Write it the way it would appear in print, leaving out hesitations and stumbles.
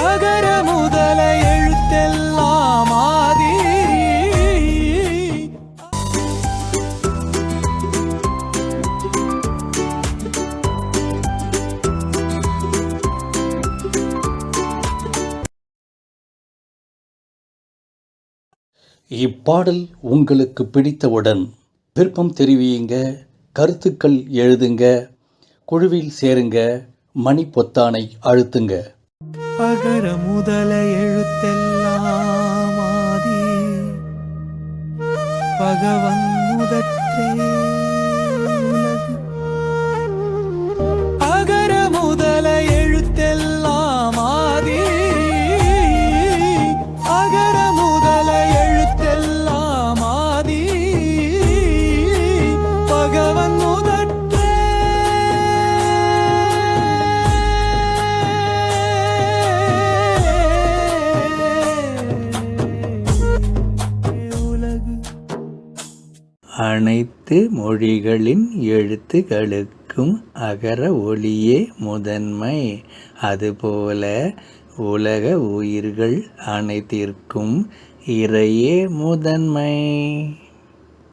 அகர முதல எழுத்தெல்லாம் ஆதி. இப்பாடல் உங்களுக்கு பிடித்தவுடன் விருப்பம் தெரிவியுங்க, கருத்துக்கள் எழுதுங்க, குழுவில் சேருங்க, மணி பொத்தானை அழுத்துங்க. அகர முதல எழுத்தெல்லாம் ஆதி. பகவன் முதற்றே உலகு. அகர முதல எழுத்தெல்லாம் ஆதி. அகர முதல எழுத்தெல்லாம் ஆதி. பகவன் முதற்றே உலகு. அனைத்து மொழிகளின் எழுத்துகளுக்கும் அகர ஒலியே முதன்மை. அதுபோல உலக உயிர்கள் அனைத்திற்கும் இறையே முதன்மை.